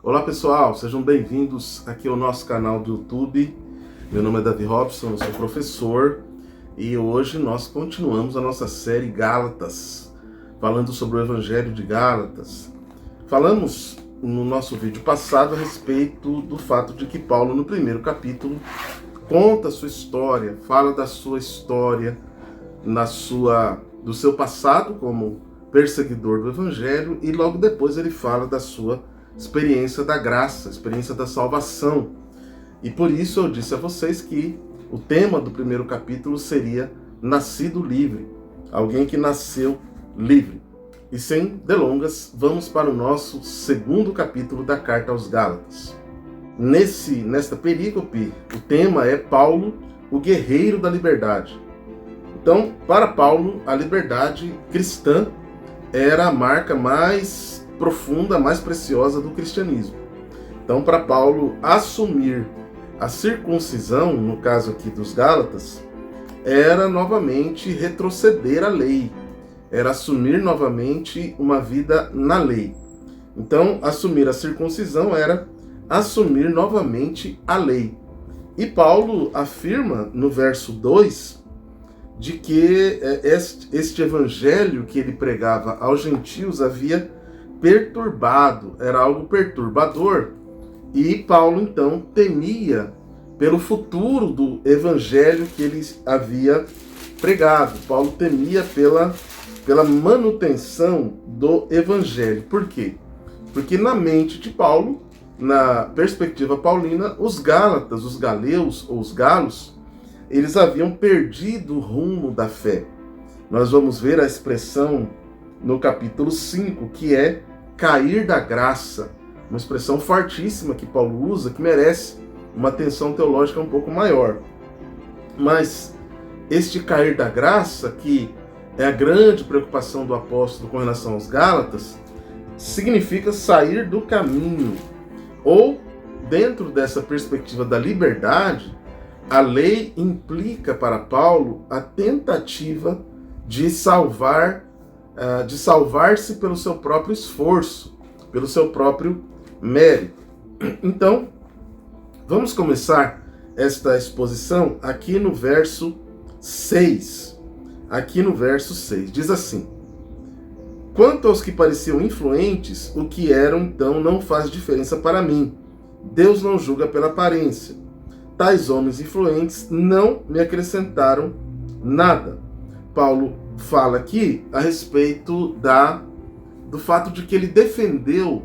Olá pessoal, sejam bem-vindos aqui ao nosso canal do YouTube. Meu nome é Davi Robson, eu sou professor e hoje nós continuamos a nossa série Gálatas, falando sobre o Evangelho de Gálatas. Falamos no nosso vídeo passado a respeito do fato de que Paulo, no primeiro capítulo, conta a sua história, fala da sua história, do seu passado como perseguidor do Evangelho, e logo depois ele fala da sua experiência da graça, experiência da salvação. E por isso eu disse a vocês que o tema do primeiro capítulo seria Nascido Livre, alguém que nasceu livre. E sem delongas, vamos para o nosso segundo capítulo da Carta aos Gálatas. Nesta perícope, o tema é Paulo, o guerreiro da liberdade. Então, para Paulo, a liberdade cristã era a marca mais profunda, mais preciosa do cristianismo. Então, para Paulo, assumir a circuncisão, no caso aqui dos Gálatas, era novamente retroceder à lei, era assumir novamente uma vida na lei. Então, assumir a circuncisão era assumir novamente a lei. E Paulo afirma no verso 2 de que este evangelho que ele pregava aos gentios havia perturbado, era algo perturbador, e Paulo então temia pelo futuro do evangelho que ele havia pregado. Paulo temia pela manutenção do evangelho. Por quê? Porque na mente de Paulo, na perspectiva paulina, os Gálatas, os galeus ou os galos, eles haviam perdido o rumo da fé. Nós vamos ver a expressão no capítulo 5, que é cair da graça, uma expressão fortíssima que Paulo usa, que merece uma atenção teológica um pouco maior. Mas este cair da graça, que é a grande preocupação do apóstolo com relação aos Gálatas, significa sair do caminho. Ou, dentro dessa perspectiva da liberdade, a lei implica para Paulo a tentativa de salvar-se pelo seu próprio esforço, pelo seu próprio mérito. Então, vamos começar esta exposição aqui no verso 6. Aqui no verso 6, diz assim: quanto aos que pareciam influentes, o que eram então não faz diferença para mim. Deus não julga pela aparência. Tais homens influentes não me acrescentaram nada. Paulo fala aqui a respeito do fato de que ele defendeu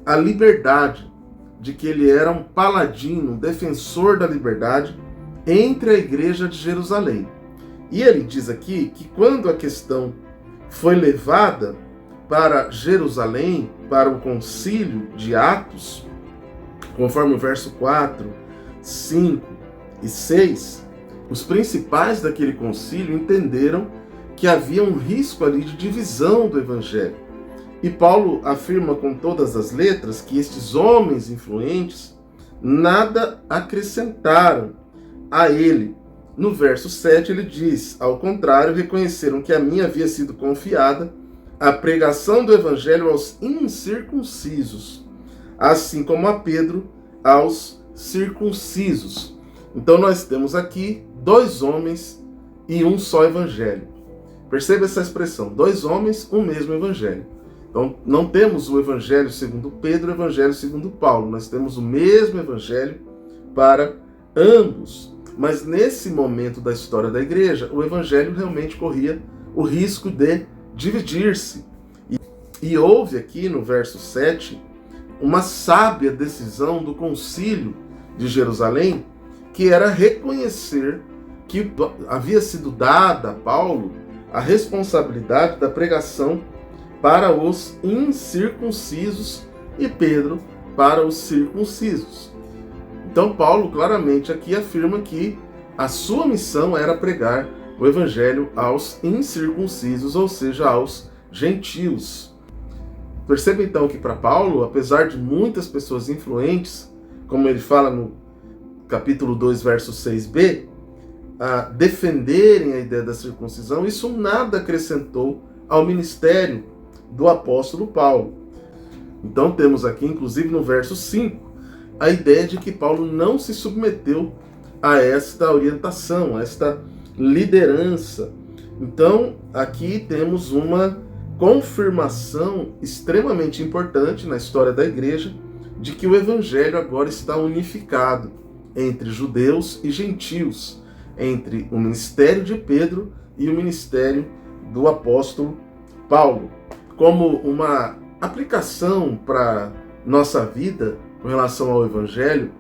a liberdade, de que ele era um paladino, um defensor da liberdade entre a igreja de Jerusalém. E ele diz aqui que quando a questão foi levada para Jerusalém, para o concílio de Atos, conforme o verso 4, 5 e 6, os principais daquele concílio entenderam que havia um risco ali de divisão do evangelho. E Paulo afirma com todas as letras que estes homens influentes nada acrescentaram a ele. No verso 7 ele diz: ao contrário, reconheceram que a mim havia sido confiada a pregação do evangelho aos incircuncisos, assim como a Pedro aos circuncisos. Então nós temos aqui dois homens e um só evangelho. Perceba essa expressão, dois homens, um mesmo evangelho. Então não temos o evangelho segundo Pedro e o evangelho segundo Paulo, nós temos o mesmo evangelho para ambos. Mas nesse momento da história da igreja, o evangelho realmente corria o risco de dividir-se. E houve aqui no verso 7 uma sábia decisão do concílio de Jerusalém, que era reconhecer que havia sido dada a Paulo a responsabilidade da pregação para os incircuncisos e Pedro para os circuncisos. Então Paulo claramente aqui afirma que a sua missão era pregar o evangelho aos incircuncisos, ou seja, aos gentios. Perceba então que para Paulo, apesar de muitas pessoas influentes, como ele fala no capítulo 2, verso 6b, defenderem a ideia da circuncisão, isso nada acrescentou ao ministério do apóstolo Paulo. Então temos aqui, inclusive no verso 5, a ideia de que Paulo não se submeteu a esta orientação, a esta liderança. Então aqui temos uma confirmação extremamente importante na história da igreja de que o evangelho agora está unificado entre judeus e gentios, entre o ministério de Pedro e o ministério do apóstolo Paulo. Como uma aplicação para nossa vida com relação ao evangelho,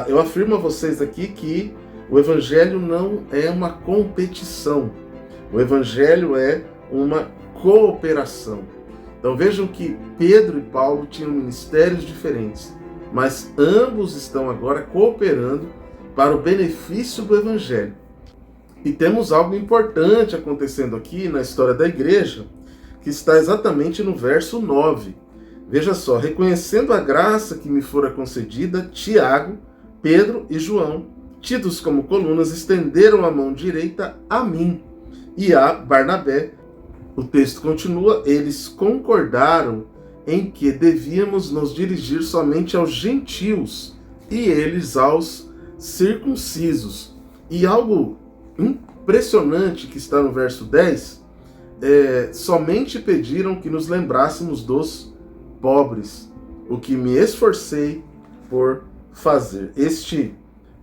eu afirmo a vocês aqui que o evangelho não é uma competição. O evangelho é uma cooperação. Então vejam que Pedro e Paulo tinham ministérios diferentes, mas ambos estão agora cooperando para o benefício do evangelho. E temos algo importante acontecendo aqui na história da igreja, que está exatamente no verso 9. Veja só: reconhecendo a graça que me fora concedida, Tiago, Pedro e João, tidos como colunas, estenderam a mão direita a mim e a Barnabé. O texto continua: eles concordaram em que devíamos nos dirigir somente aos gentios e eles aos circuncisos. E algo impressionante que está no verso 10, somente pediram que nos lembrássemos dos pobres, o que me esforcei por fazer. Este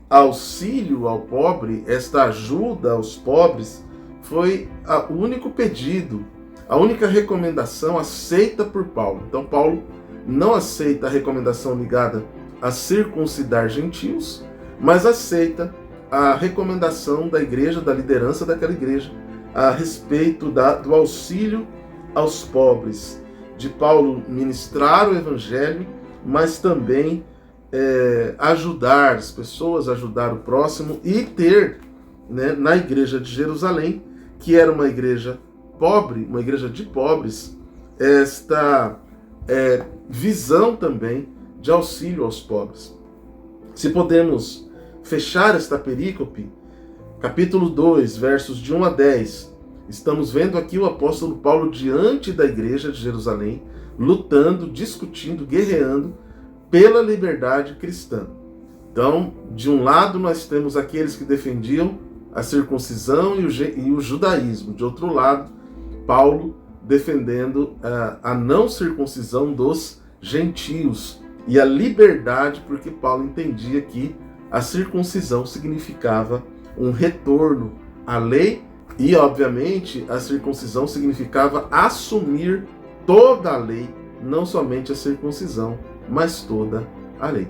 auxílio ao pobre, esta ajuda aos pobres, foi o único pedido, a única recomendação aceita por Paulo. Então Paulo não aceita a recomendação ligada a circuncidar gentios, mas aceita a recomendação da igreja, da liderança daquela igreja, a respeito do auxílio aos pobres, de Paulo ministrar o evangelho, mas também ajudar as pessoas, ajudar o próximo e ter, na igreja de Jerusalém, que era uma igreja pobre, uma igreja de pobres, esta visão também de auxílio aos pobres. Se podemos fechar esta perícope, capítulo 2, versos de 1 a 10, estamos vendo aqui o apóstolo Paulo diante da igreja de Jerusalém, lutando, discutindo, guerreando pela liberdade cristã. Então, de um lado nós temos aqueles que defendiam a circuncisão e o judaísmo. De outro lado, Paulo defendendo a não circuncisão dos gentios e a liberdade, porque Paulo entendia que a circuncisão significava um retorno à lei e, obviamente, a circuncisão significava assumir toda a lei, não somente a circuncisão, mas toda a lei.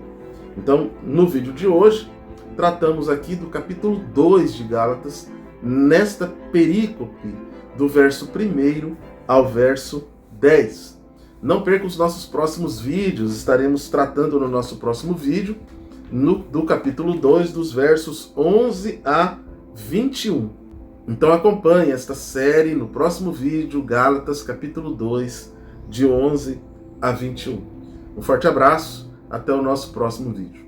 Então, no vídeo de hoje, tratamos aqui do capítulo 2 de Gálatas, nesta perícope, do verso 1 ao verso 10. Não perca os nossos próximos vídeos, estaremos tratando no nosso próximo vídeo, do capítulo 2, dos versos 11 a 21. Então acompanhe esta série no próximo vídeo, Gálatas, capítulo 2, de 11 a 21. Um forte abraço, até o nosso próximo vídeo.